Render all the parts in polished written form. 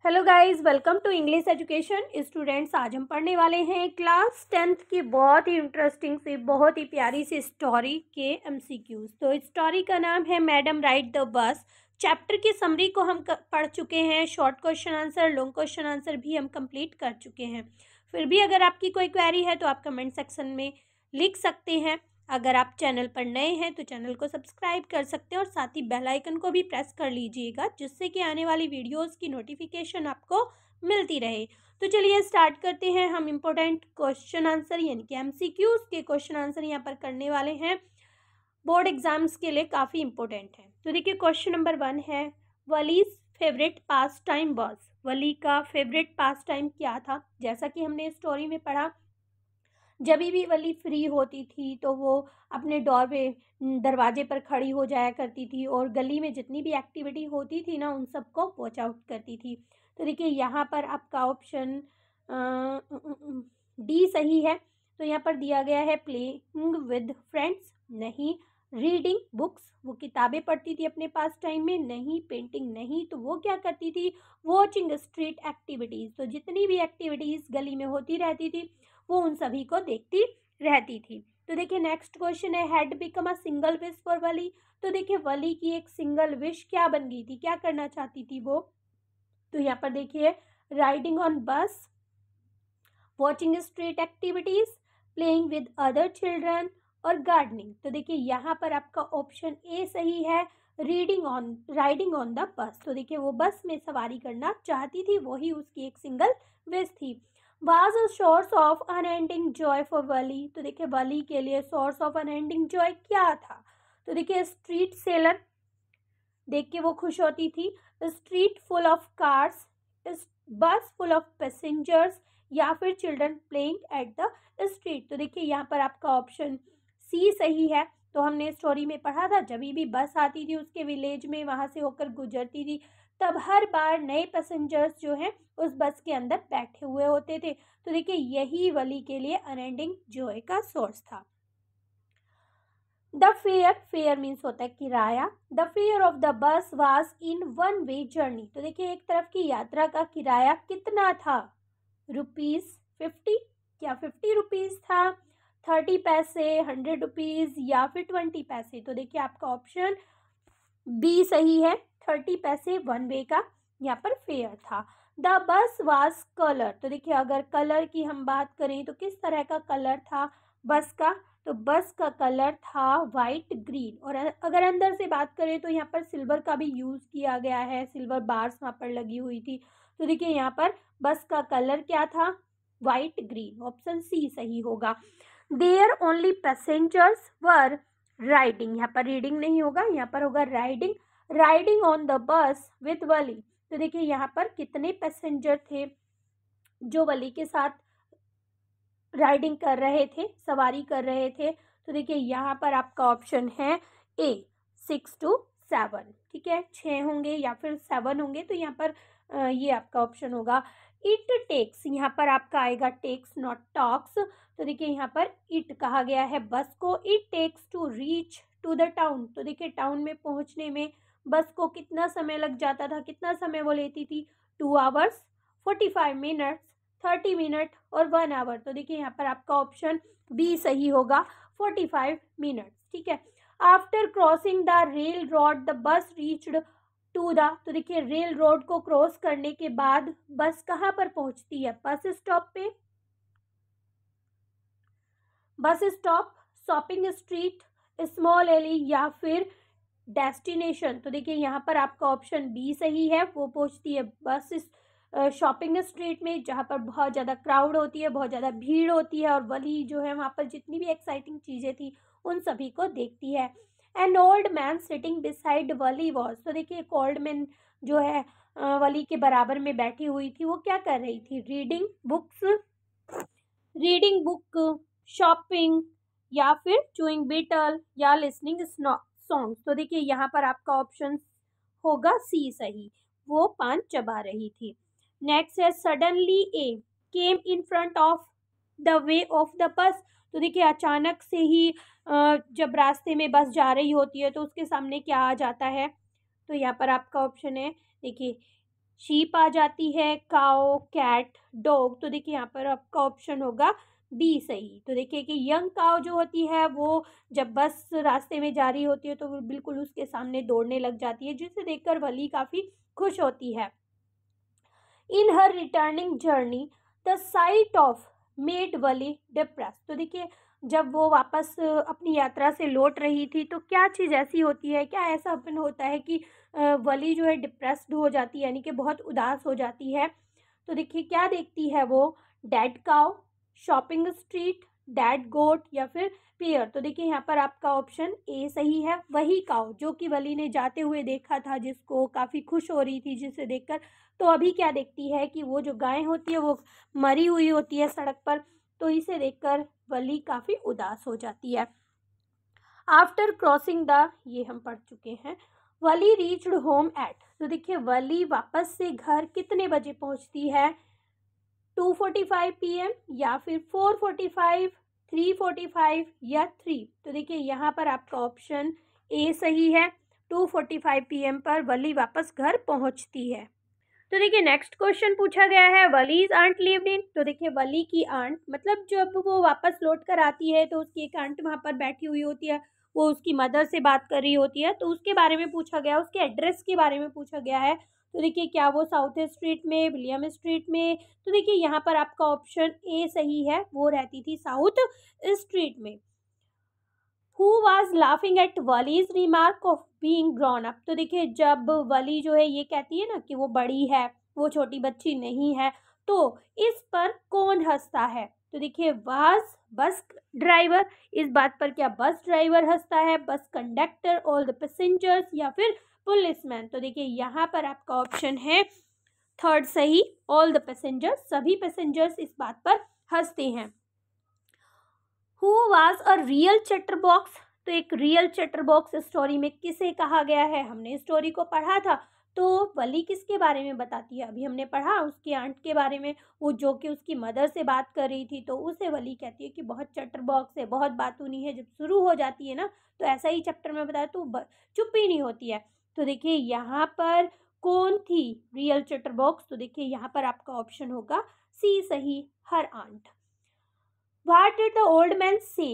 Hello guys, welcome to English education students. आज हम पढ़ने वाले हैं क्लास 10th की बहुत ही इंटरेस्टिंग सी, बहुत ही प्यारी सी स्टोरी के एमसीक्यूज। तो स्टोरी का नाम है madam ride the bus. Chapter की समरी को हम पढ़ चुके हैं। Short question answer, long question answer भी हम कंप्लीट कर चुके हैं। फिर भी अगर आपकी कोई क्वेरी है तो आप कमेंट सेक्शन में लिख सकते हैं। अगर आप चैनल पर नए हैं तो चैनल को सब्सक्राइब कर सकते हैं और साथ ही बेल आइकन को भी प्रेस कर लीजिएगा, जिससे कि आने वाली वीडियोस की नोटिफिकेशन आपको मिलती रहे। तो चलिए स्टार्ट करते हैं। हम इम्पोर्टेंट क्वेश्चन आंसर यानी कि एमसीक्यूज के क्वेश्चन आंसर यहाँ पर करने वाले हैं। बोर्ड एग्जाम्स के लिए काफ़ी इंपॉर्टेंट है। तो देखिए क्वेश्चन नंबर 1 है, वलीज फेवरेट पास टाइम वॉज। वली का फेवरेट पास टाइम क्या था? जैसा कि हमने स्टोरी में पढ़ा, जब भी वली फ्री होती थी तो वो अपने डोर पे दरवाजे पर खड़ी हो जाया करती थी और गली में जितनी भी एक्टिविटी होती थी ना, उन सबको वॉच आउट करती थी। तो देखिए यहाँ पर आपका ऑप्शन डी सही है। तो यहाँ पर दिया गया है प्लेइंग विद फ्रेंड्स, नहीं। रीडिंग बुक्स, वो किताबें पढ़ती थी अपने पास टाइम में, नहीं। पेंटिंग, नहीं। तो वो क्या करती थी? Watching street activities. तो जितनी भी एक्टिविटीज़ गली में होती रहती थी वो उन सभी को देखती रहती थी। तो देखिए नेक्स्ट क्वेश्चन है, had become a single wish for Valli. तो देखिए वली की एक सिंगल विश क्या बन गई थी, क्या करना चाहती थी वो? तो यहाँ पर देखिए, राइडिंग ऑन बस, watching street activities, playing with other children और गार्डनिंग। तो देखिए यहाँ पर आपका ऑप्शन ए सही है, राइडिंग ऑन द बस। तो देखिए वो बस में सवारी करना चाहती थी, वही उसकी एक सिंगल विश थी। Was a source of unending joy for Valli. तो देखिए वली के लिए सोर्स ऑफ अनएंडिंग जॉय क्या था? तो देखिए स्ट्रीट सेलर, देख के वो खुश होती थी। स्ट्रीट फुल ऑफ कार्स, बस फुल ऑफ पैसेंजर्स, या फिर children playing at the street. तो देखिए यहाँ पर आपका ऑप्शन सी सही है। तो हमने स्टोरी में पढ़ा था, जब भी बस आती थी उसके विलेज में, वहाँ से होकर गुजरती थी, तब हर बार नए पैसेंजर्स जो हैं उस बस के अंदर बैठे हुए होते थे। तो देखिए यही वली के लिए अनएंडिंग जॉय का सोर्स था। द फेयर, फेयर मीन्स होता है किराया। The fair of the bus was in one way journey. तो देखिए एक तरफ की यात्रा का किराया कितना था? ₹50, क्या 50 रुपीज़ था, 30 पैसे, 100 रुपीज़ या फिर 20 पैसे? तो देखिए आपका ऑप्शन बी सही है, 30 पैसे वन वे का यहाँ पर फेयर था। The bus was colour. तो देखिए अगर कलर की हम बात करें तो किस तरह का कलर था बस का? तो बस का कलर था वाइट ग्रीन। और अगर अंदर से बात करें तो यहाँ पर सिल्वर का भी यूज़ किया गया है, सिल्वर बार्स वहाँ पर लगी हुई थी। तो देखिए यहाँ पर बस का कलर क्या था? White green. ऑप्शन सी सही होगा। There only passengers were riding, यहाँ पर रीडिंग नहीं होगा, यहाँ पर होगा riding. Riding on the bus with Valli. तो देखिए यहाँ पर कितने पैसेंजर थे जो वली के साथ राइडिंग कर रहे थे, सवारी कर रहे थे? तो देखिए यहाँ पर आपका ऑप्शन है ए, 6 to 7। ठीक है, 6 होंगे या फिर 7 होंगे, तो यहाँ पर ये आपका ऑप्शन होगा। इट टेक्स, यहाँ पर आपका आएगा टेक्स नॉट टॉक्स। तो देखिए यहाँ पर इट कहा गया है बस को। It takes to reach to the town. तो देखिए टाउन में पहुँचने में बस को कितना समय लग जाता था, कितना समय वो लेती थी? 2 hours 45 minutes, 30 मिनट और 1 आवर। तो देखिए यहाँ पर आपका ऑप्शन बी सही होगा, 45 मिनट्स। ठीक है। After crossing the rail road the bus reached to the. तो देखिए रेल रोड को क्रॉस करने के बाद बस कहाँ पर पहुंचती है? बस स्टॉप पे, bus stop, shopping street, small alley या फिर डेस्टिनेशन। तो देखिए यहाँ पर आपका ऑप्शन बी सही है, वो पहुंचती है बस शॉपिंग स्ट्रीट में, जहाँ पर बहुत ज़्यादा क्राउड होती है, बहुत ज़्यादा भीड़ होती है, और वली जो है वहाँ पर जितनी भी एक्साइटिंग चीज़ें थी उन सभी को देखती है। An old man sitting beside Wali was. तो देखिए एक ओल्ड मैन जो है वली के बराबर में बैठी हुई थी, वो क्या कर रही थी? रीडिंग बुक, शॉपिंग या फिर चूइंग बीटल या लिसनिंग सॉन्ग्स। तो देखिए यहाँ पर आपका ऑप्शन होगा सी सही, वो पान चबा रही थी। नेक्स्ट है, suddenly A came in front of the way of the bus. तो देखिए अचानक से ही जब रास्ते में बस जा रही होती है तो उसके सामने क्या आ जाता है? तो यहाँ पर आपका ऑप्शन है, देखिए शीप आ जाती है, काओ, कैट, डॉग। तो देखिए यहाँ पर आपका ऑप्शन होगा बी सही। तो देखिए कि यंग काओ जो होती है वो जब बस रास्ते में जा रही होती है तो वो बिल्कुल उसके सामने दौड़ने लग जाती है, जिसे देखकर वली काफ़ी खुश होती है। In her returning journey the sight of made Valli depress. तो देखिए जब वो वापस अपनी यात्रा से लौट रही थी तो क्या चीज़ ऐसी होती है, क्या ऐसा अपन होता है कि वली जो है डिप्रेस्ड हो जाती है, यानी कि बहुत उदास हो जाती है। तो देखिए क्या देखती है वो, dead cow, shopping street, dead goat या फिर पियर। तो देखिए यहाँ पर आपका ऑप्शन ए सही है, वही काउ जो कि वली ने जाते हुए देखा था, जिसको काफ़ी खुश हो रही थी जिसे देखकर। तो अभी क्या देखती है कि वो जो गाय होती है वो मरी हुई होती है सड़क पर, तो इसे देखकर वली काफ़ी उदास हो जाती है। आफ्टर क्रॉसिंग द, ये हम पढ़ चुके हैं। वली रीच्ड होम एट। तो देखिए वली वापस से घर कितने बजे पहुंचती है, 2:45 PM या फिर 4:45, 3:45 या 3। तो देखिए यहाँ पर आपका ऑप्शन ए सही है, 2:45 PM पर वली वापस घर पहुंचती है। तो देखिए नेक्स्ट क्वेश्चन पूछा गया है, वलीज आंट लिव्ड इन। तो देखिए वली की आंट मतलब जब वो वापस लौट कर आती है तो उसकी एक आंट वहाँ पर बैठी हुई होती है, वो उसकी मदर से बात कर रही होती है, तो उसके बारे में पूछा गया, उसके एड्रेस के बारे में पूछा गया है। तो देखिए क्या वो साउथ स्ट्रीट में, विलियम स्ट्रीट में। तो देखिए यहाँ पर आपका ऑप्शन ए सही है, वो रहती थी साउथ स्ट्रीट में। Who was laughing at Valli's remark of being grown up. तो देखिए जब वली जो है ये कहती है ना कि वो बड़ी है, वो छोटी बच्ची नहीं है, तो इस पर कौन हंसता है। तो देखिए वाज बस ड्राइवर, इस बात पर क्या बस ड्राइवर हंसता है, bus conductor, all the passengers या फिर पुलिसमैन। तो देखिए यहाँ पर आपका ऑप्शन है थर्ड सही, ऑल द पैसेंजर्स, सभी पैसेंजर्स इस बात पर हंसते हैं। Who was a real chatterbox. तो एक रियल चैटरबॉक्स स्टोरी में किसे कहा गया है, हमने स्टोरी को पढ़ा था। तो वली किसके बारे में बताती है, अभी हमने पढ़ा उसकी आंट के बारे में, वो जो कि उसकी मदर से बात कर रही थी, तो उसे वली कहती है कि बहुत चैटरबॉक्स है, बहुत बातूनी है, जब शुरू हो जाती है ना तो ऐसा ही चैप्टर में बताया तो चुप ही नहीं होती है। तो देखिए यहाँ पर कौन थी रियल चैटरबॉक्स। तो देखिए यहाँ पर आपका ऑप्शन होगा सी सही, her aunt. What did the old man say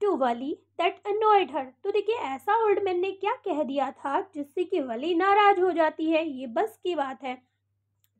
to Valli that annoyed her। तो देखिए ऐसा ओल्ड मैन ने क्या कह दिया था जिससे कि वली नाराज हो जाती है, ये बस की बात है।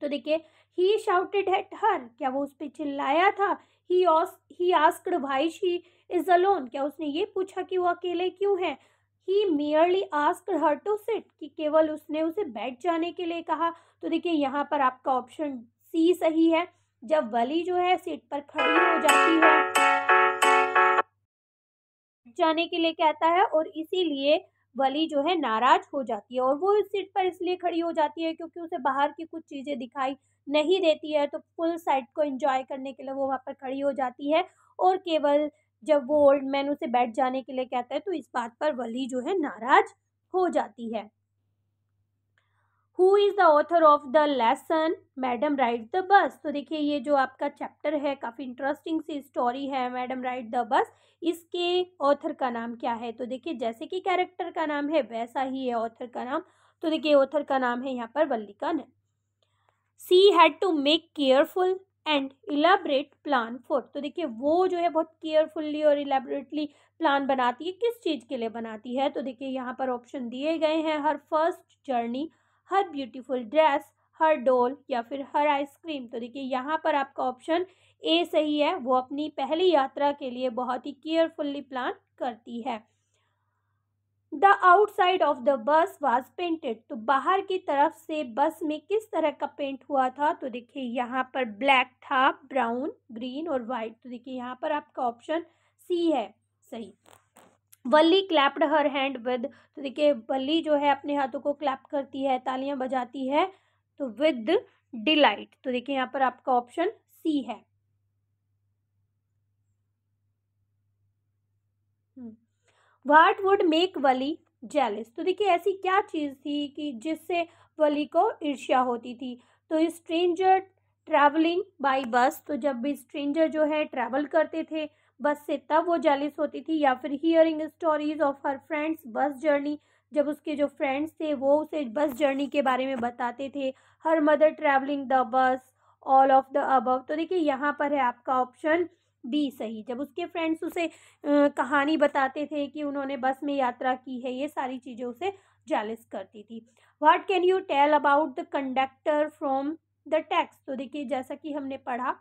तो देखिए he shouted at her, क्या वो उस पर चिल्लाया था। he asked why she is alone, क्या उसने ये पूछा कि वो अकेले क्यों है। he merely asked her to sit, कि केवल उसने उसे बैठ जाने के लिए कहा। तो देखिए यहाँ पर आपका ऑप्शन सी सही है, जब वली जो है सीट पर खड़ी हो जाती है, जाने के लिए कहता है, और इसीलिए वली जो है नाराज हो जाती है, और वो इस सीट पर इसलिए खड़ी हो जाती है क्योंकि उसे बाहर की कुछ चीज़ें दिखाई नहीं देती है, तो फुल साइड को एंजॉय करने के लिए वो वहाँ पर खड़ी हो जाती है। और केवल जब वो ओल्ड मैन उसे बैठ जाने के लिए कहता है तो इस बात पर वली जो है नाराज हो जाती है। Who is the author of the lesson madam ride the bus. तो देखिए ये जो आपका चैप्टर है काफ़ी इंटरेस्टिंग सी स्टोरी है, मैडम राइड द बस, इसके ऑथर का नाम क्या है। तो देखिए जैसे कि कैरेक्टर का नाम है वैसा ही है ऑथर का नाम। तो देखिए ऑथर का नाम है यहाँ पर वल्लिका ने। She had to make careful and elaborate plan for. तो देखिए वो जो है बहुत केयरफुल्ली और इलाबरेटली प्लान बनाती है, किस चीज़ के लिए बनाती है। तो देखिए यहाँ पर ऑप्शन दिए गए हैं, हर फर्स्ट जर्नी, हर ब्यूटीफुल ड्रेस, हर डॉल या फिर हर आइसक्रीम। तो देखिए यहाँ पर आपका ऑप्शन ए सही है, वो अपनी पहली यात्रा के लिए बहुत ही केयरफुल्ली प्लान करती है। The outside of the bus was painted. तो बाहर की तरफ से बस में किस तरह का पेंट हुआ था। तो देखिए यहाँ पर ब्लैक था, ब्राउन, ग्रीन और वाइट। तो देखिए यहाँ पर आपका ऑप्शन सी है सही। वल्ली क्लैप्ड हर हैंड विद। तो देखिए वल्ली जो है अपने हाथों को क्लैप करती है, तालियां बजाती है, तो विद डिलाइट। तो देखिए यहाँ पर आपका ऑप्शन सी है। व्हाट वुड मेक वली जेलिस। तो देखिए ऐसी क्या चीज़ थी कि जिससे वली को ईर्ष्या होती थी। तो स्ट्रेंजर ट्रैवलिंग बाय बस। तो जब भी स्ट्रेंजर जो है ट्रैवल करते थे बस से तब वो जेलिस होती थी। या फिर hearing stories of her friends bus journey, जब उसके जो फ्रेंड्स थे वो उसे बस जर्नी के बारे में बताते थे। Her mother travelling the bus, all of the above. तो देखिए यहाँ पर है आपका ऑप्शन बी सही। जब उसके फ्रेंड्स उसे कहानी बताते थे कि उन्होंने बस में यात्रा की है, ये सारी चीज़ें उसे जेलस करती थी। What can you tell about the conductor from the text. तो देखिए जैसा कि हमने पढ़ा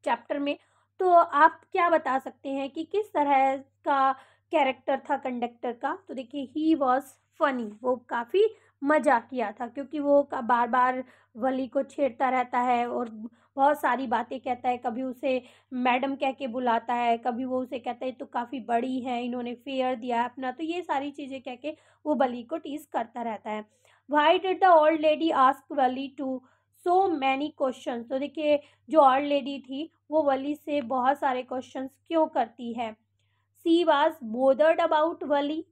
चैप्टर में, तो आप क्या बता सकते हैं कि किस तरह का कैरेक्टर था कंडक्टर का। तो देखिए ही वॉज फनी, वो काफ़ी मजाकिया था, क्योंकि वो बार बार वली को छेड़ता रहता है और बहुत सारी बातें कहता है। कभी उसे मैडम कह के बुलाता है, कभी वो उसे कहता है तो काफ़ी बड़ी है, इन्होंने फेयर दिया है अपना, तो ये सारी चीज़ें कह के वो वली को टीज करता रहता है। Why did the old lady ask Wally to so many question. तो देखिए जो ओल्ड लेडी थी वो वली से बहुत सारे क्वेश्चंस क्यों करती है। She was bothered about Valli,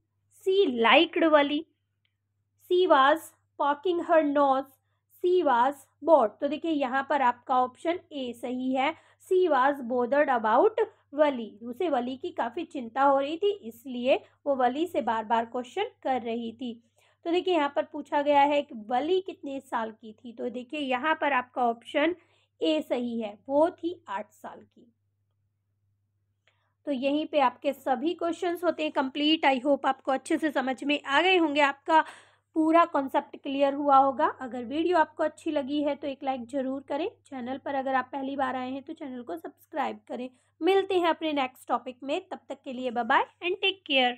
she liked Valli, she was poking her nose, she was bored. तो देखिए यहाँ पर आपका ऑप्शन ए सही है। सी वाज बोदर्ड अबाउट वली, उसे वली की काफ़ी चिंता हो रही थी, इसलिए वो वली से बार बार क्वेश्चन कर रही थी। तो देखिए यहाँ पर पूछा गया है कि वली कितने साल की थी। तो देखिए यहाँ पर आपका ऑप्शन ए सही है, वो थी 8 साल की। तो यहीं पे आपके सभी क्वेश्चंस होते हैं कंप्लीट। आई होप आपको अच्छे से समझ में आ गए होंगे, आपका पूरा कॉन्सेप्ट क्लियर हुआ होगा। अगर वीडियो आपको अच्छी लगी है तो एक लाइक ज़रूर करें। चैनल पर अगर आप पहली बार आए हैं तो चैनल को सब्सक्राइब करें। मिलते हैं अपने नेक्स्ट टॉपिक में, तब तक के लिए bye bye and take care.